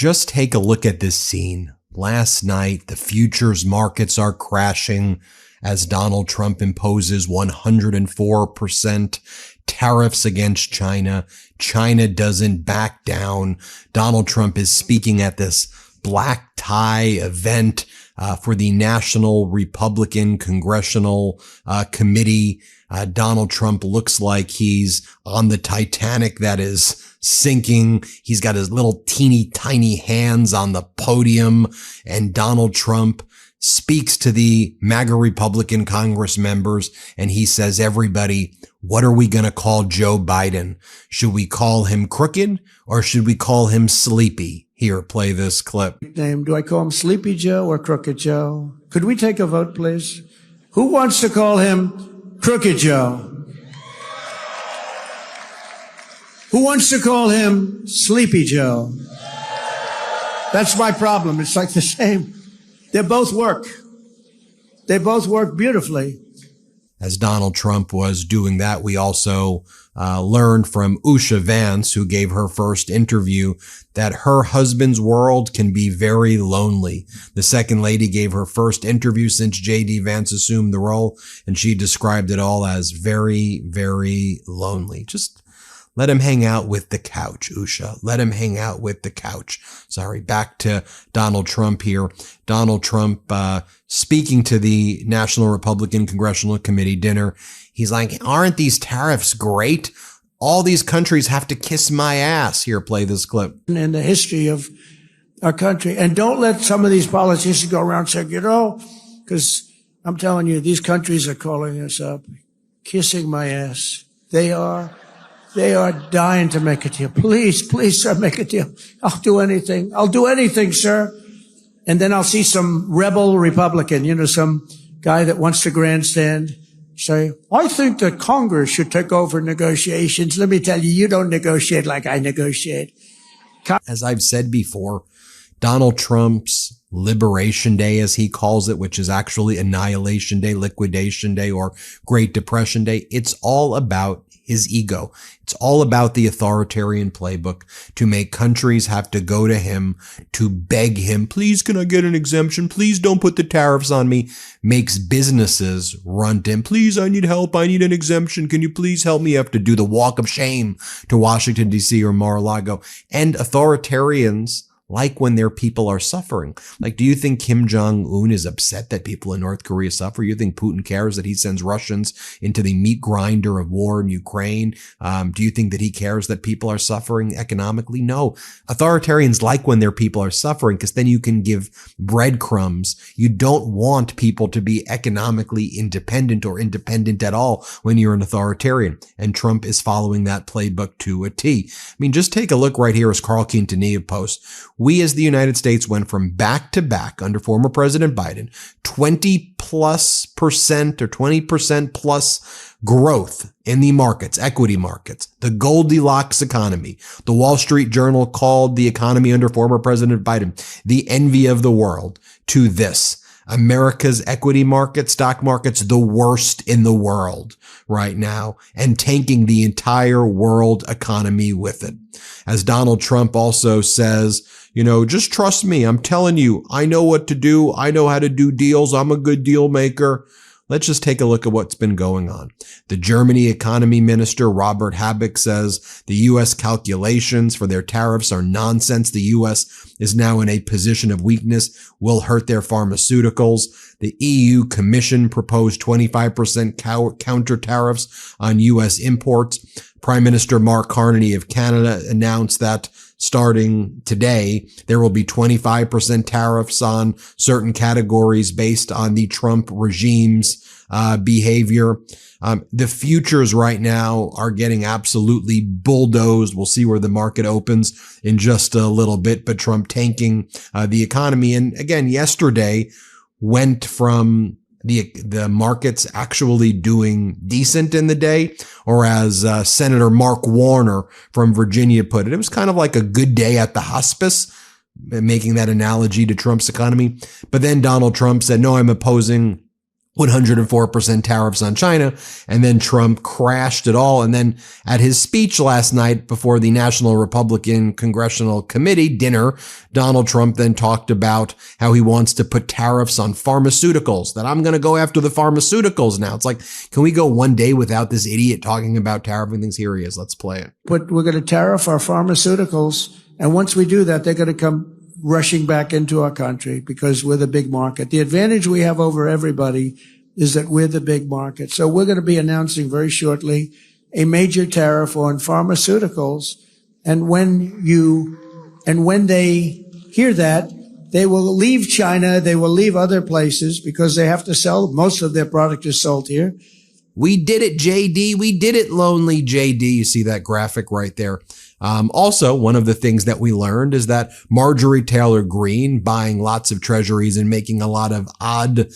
Just take a look at this scene. Last night, the futures markets are crashing as Donald Trump imposes 104% tariffs against China. China doesn't back down. Donald Trump is speaking at this black tie event for the National Republican Congressional Committee. Donald Trump looks like he's on the Titanic that is sinking. He's got his little teeny tiny hands on the podium, and Donald Trump speaks to the MAGA Republican Congress members, and he says, everybody, what are we going to call Joe Biden? Should we call him crooked or should we call him sleepy? Here, play this clip. Do I call him Sleepy Joe or Crooked Joe? Could we take a vote, please? Who wants to call him Crooked Joe? Who wants to call him Sleepy Joe? That's my problem. It's like the same. They both work. They both work beautifully. As Donald Trump was doing that, we also learned from Usha Vance, who gave her first interview, that her husband's world can be very lonely. The second lady gave her first interview since J.D. Vance assumed the role, and she described it all as very, very lonely. Just let him hang out with the couch, Usha. Let him hang out with the couch. Sorry, back to Donald Trump here. Donald Trump speaking to the National Republican Congressional Committee dinner. He's like, aren't these tariffs great? All these countries have to kiss my ass. Here, play this clip. In the history of our country. And don't let some of these politicians go around saying, because I'm telling you, these countries are calling us up, kissing my ass. They are dying to make a deal. Please, sir, make a deal. I'll do anything. I'll do anything, sir. And then I'll see some rebel Republican, some guy that wants to grandstand, say, I think that Congress should take over negotiations. Let me tell you, you don't negotiate like I negotiate. As I've said before, Donald Trump's Liberation Day, as he calls it, which is actually Annihilation Day, Liquidation Day, or Great Depression Day, it's all about his ego. It's all about the authoritarian playbook to make countries have to go to him to beg him, please, can I get an exemption? Please don't put the tariffs on me. Makes businesses run to him. Please, I need help. I need an exemption. Can you please help me? You have to do the walk of shame to Washington, D.C. or Mar-a-Lago. And authoritarians like when their people are suffering. Like, do you think Kim Jong-un is upset that people in North Korea suffer? You think Putin cares that he sends Russians into the meat grinder of war in Ukraine? Do you think that he cares that people are suffering economically? No. Authoritarians like when their people are suffering because then you can give breadcrumbs. You don't want people to be economically independent or independent at all when you're an authoritarian. And Trump is following that playbook to a T. I mean, just take a look right here as Carl Quintanilla posts. We as the United States went from back to back under former President Biden, 20% or 20% plus growth in the markets, equity markets, the Goldilocks economy. The Wall Street Journal called the economy under former President Biden the envy of the world, to this. America's equity market, stock markets, the worst in the world right now, and tanking the entire world economy with it. As Donald Trump also says, just trust me. I'm telling you, I know what to do. I know how to do deals. I'm a good deal maker. Let's just take a look at what's been going on. The Germany economy minister, Robert Habeck, says the U.S. calculations for their tariffs are nonsense. The U.S. is now in a position of weakness, will hurt their pharmaceuticals. The EU Commission proposed 25% counter tariffs on U.S. imports. Prime Minister Mark Carnage of Canada announced that starting today, there will be 25% tariffs on certain categories based on the Trump regime's behavior. The futures right now are getting absolutely bulldozed. We'll see where the market opens in just a little bit, but Trump tanking the economy. And again, yesterday went from the markets actually doing decent in the day, or as Senator Mark Warner from Virginia put it, it was kind of like a good day at the hospice, making that analogy to Trump's economy. But then Donald Trump said, no, I'm opposing 104% tariffs on China, and then Trump crashed it all. And then at his speech last night before the National Republican Congressional Committee dinner, Donald Trump then talked about how he wants to put tariffs on pharmaceuticals, that I'm going to go after the pharmaceuticals now. It's like, can we go one day without this idiot talking about tariffing things? Here he is. Let's play it. But we're going to tariff our pharmaceuticals. And once we do that, they're going to come rushing back into our country because we're the big market. The advantage we have over everybody is that we're the big market. So we're going to be announcing very shortly a major tariff on pharmaceuticals. And when they hear that, they will leave China. They will leave other places because they have to sell. Most of their product is sold here. We did it, JD. We did it, lonely JD. You see that graphic right there. Also, one of the things that we learned is that Marjorie Taylor Greene buying lots of treasuries and making a lot of odd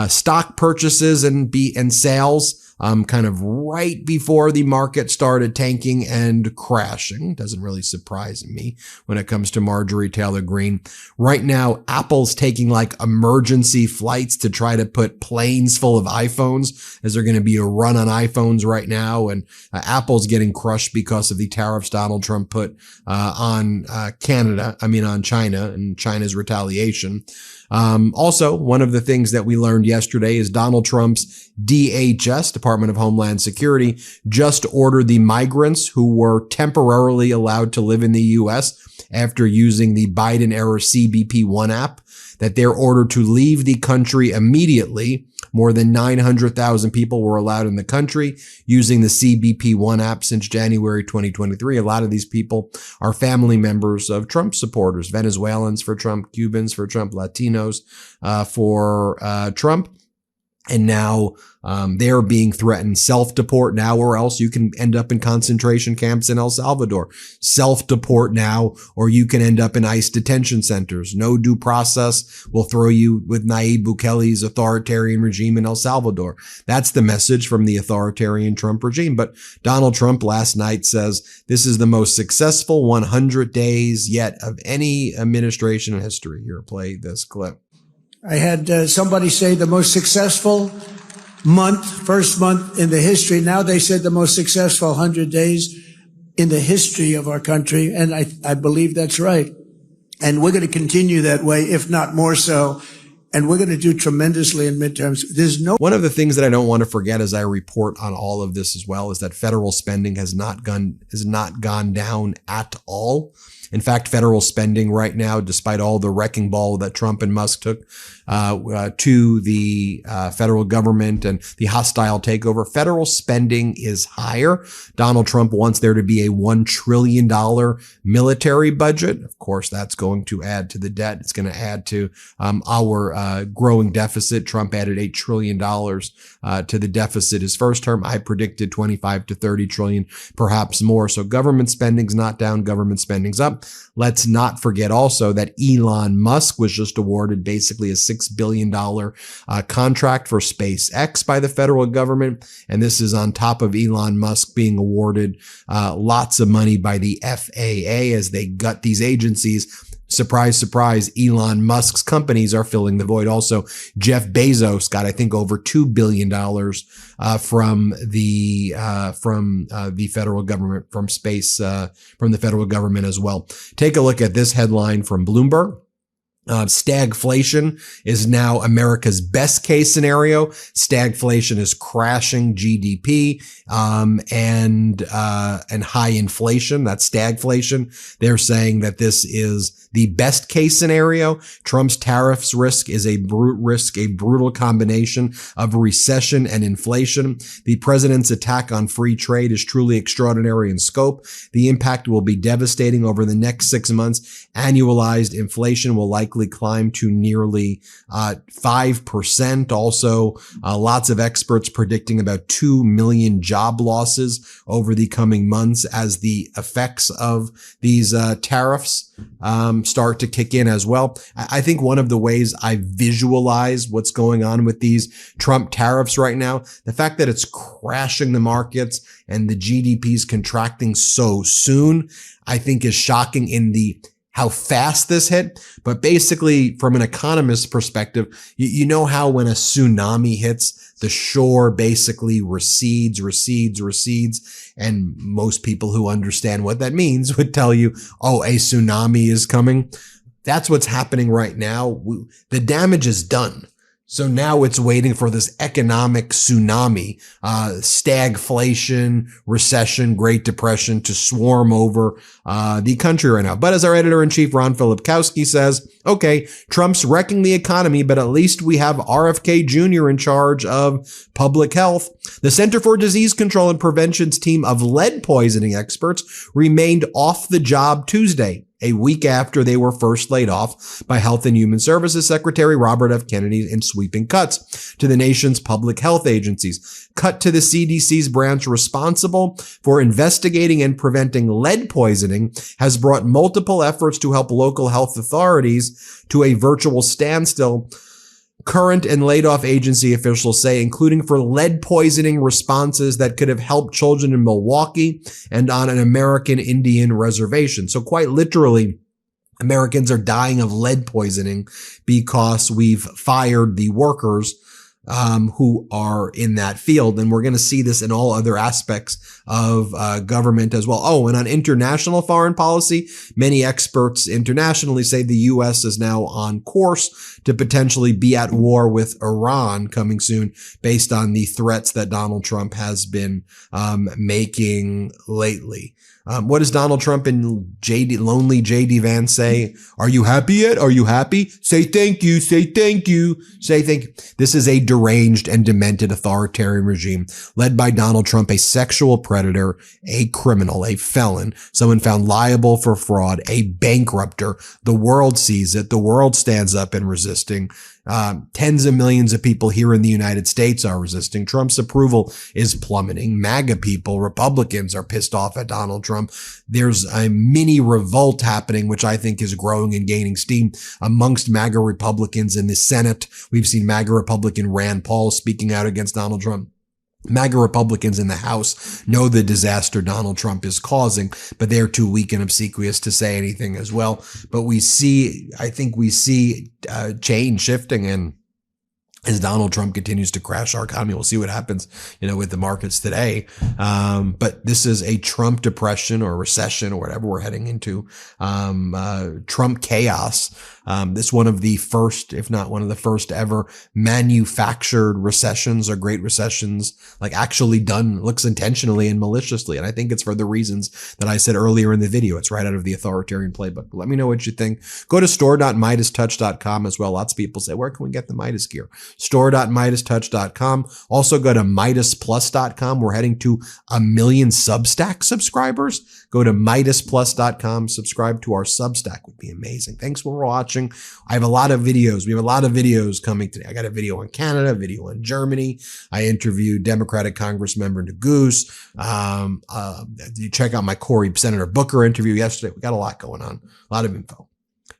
stock purchases and sales kind of right before the market started tanking and crashing. Doesn't really surprise me when it comes to Marjorie Taylor Greene. Right now, Apple's taking like emergency flights to try to put planes full of iPhones, as they're going to be a run on iPhones right now. And Apple's getting crushed because of the tariffs Donald Trump put on China and China's retaliation. Also, one of the things that we learned yesterday is Donald Trump's DHS, Department of Homeland Security, just ordered the migrants who were temporarily allowed to live in the U.S. after using the Biden-era CBP-1 app, that they're ordered to leave the country immediately. More than 900,000 people were allowed in the country using the CBP-1 app since January 2023. A lot of these people are family members of Trump supporters, Venezuelans for Trump, Cubans for Trump, Latinos for Trump. And now they're being threatened self-deport now, or else you can end up in concentration camps in El Salvador. Self-deport now, or you can end up in ICE detention centers. No due process will throw you with Nayib Bukele's authoritarian regime in El Salvador. That's the message from the authoritarian Trump regime. But Donald Trump last night says this is the most successful 100 days yet of any administration in history. Here, play this clip. I had somebody say the most successful first month in the history. Now they said the most successful 100 days in the history of our country. And I believe that's right. And we're going to continue that way, if not more so. And we're going to do tremendously in midterms. One of the things that I don't want to forget as I report on all of this as well is that federal spending has not gone down at all. In fact, federal spending right now, despite all the wrecking ball that Trump and Musk took to the federal government and the hostile takeover, federal spending is higher. Donald Trump wants there to be a $1 trillion military budget. Of course, that's going to add to the debt. It's going to add to our growing deficit. Trump added $8 trillion to the deficit his first term. I predicted 25 to 30 trillion, perhaps more. So government spending's not down, government spending's up. Let's not forget also that Elon Musk was just awarded basically a $6 billion contract for SpaceX by the federal government. And this is on top of Elon Musk being awarded lots of money by the FAA as they gut these agencies. Surprise, surprise, Elon Musk's companies are filling the void. Also, Jeff Bezos got, I think, over $2 billion from the federal government, from the federal government as well. Take a look at this headline from Bloomberg. Stagflation is now America's best case scenario. Stagflation is crashing GDP, and high inflation. That's stagflation. They're saying that this is the best case scenario. Trump's tariffs risk is a brutal combination of recession and inflation. The president's attack on free trade is truly extraordinary in scope. The impact will be devastating over the next 6 months. Annualized inflation will likely climb to nearly 5%. Also, lots of experts predicting about 2 million job losses over the coming months as the effects of these tariffs start to kick in as well. I think one of the ways I visualize what's going on with these Trump tariffs right now, the fact that it's crashing the markets and the GDP is contracting so soon, I think is shocking in the how fast this hit, but basically from an economist's perspective, you know how when a tsunami hits, the shore basically recedes, and most people who understand what that means would tell you, oh, a tsunami is coming. That's what's happening right now. The damage is done. So now it's waiting for this economic tsunami, stagflation, recession, Great Depression to swarm over the country right now. But as our editor-in-chief, Ron Filipkowski, says, okay, Trump's wrecking the economy, but at least we have RFK Jr. in charge of public health. The Center for Disease Control and Prevention's team of lead poisoning experts remained off the job Tuesday, a week after they were first laid off by Health and Human Services Secretary Robert F. Kennedy in sweeping cuts to the nation's public health agencies. Cut to the CDC's branch responsible for investigating and preventing lead poisoning has brought multiple efforts to help local health authorities to a virtual standstill, current and laid off agency officials say, including for lead poisoning responses that could have helped children in Milwaukee and on an American Indian reservation. So quite literally, Americans are dying of lead poisoning because we've fired the workers who are in that field. And we're going to see this in all other aspects of government as well. Oh, and on international foreign policy, many experts internationally say the U.S. is now on course to potentially be at war with Iran coming soon based on the threats that Donald Trump has been making lately. What does Donald Trump and lonely JD Vance say? Are you happy yet? Are you happy? Say thank you. Say thank you. Say thank you. This is a deranged and demented authoritarian regime led by Donald Trump, a sexual predator, a criminal, a felon, someone found liable for fraud, a bankrupter. The world sees it. The world stands up and resisting. Tens of millions of people here in the United States are resisting. Trump's approval is plummeting. MAGA people, Republicans, are pissed off at Donald Trump. There's a mini revolt happening, which I think is growing and gaining steam amongst MAGA Republicans in the Senate. We've seen MAGA Republican Rand Paul speaking out against Donald Trump. MAGA Republicans in the House know the disaster Donald Trump is causing, but they're too weak and obsequious to say anything as well. But I think we see change shifting, and as Donald Trump continues to crash our economy, we'll see what happens, with the markets today. But this is a Trump depression or recession or whatever we're heading into. Trump chaos. This one of the first, if not one of the first ever manufactured recessions or great recessions, like actually done, looks intentionally and maliciously. And I think it's for the reasons that I said earlier in the video. It's right out of the Authoritarian playbook. Let me know what you think. Go to store.MeidasTouch.com as well. Lots of people say, where can we get the Midas gear? Store.MeidasTouch.com. Also go to MeidasPlus.com. We're heading to 1 million Substack subscribers. Go to MeidasPlus.com. Subscribe to our Substack would be amazing. Thanks for watching. I have a lot of videos. We have a lot of videos coming today. I got a video on Canada, a video on Germany. I interviewed Democratic Congressmember Neguse. You check out my Senator Booker interview yesterday. We got a lot going on, a lot of info.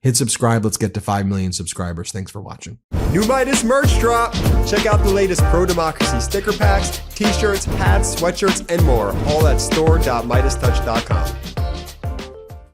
Hit subscribe. Let's get to 5 million subscribers. Thanks for watching. New Midas merch drop. Check out the latest pro-democracy sticker packs, t-shirts, hats, sweatshirts, and more. All at store.MeidasTouch.com.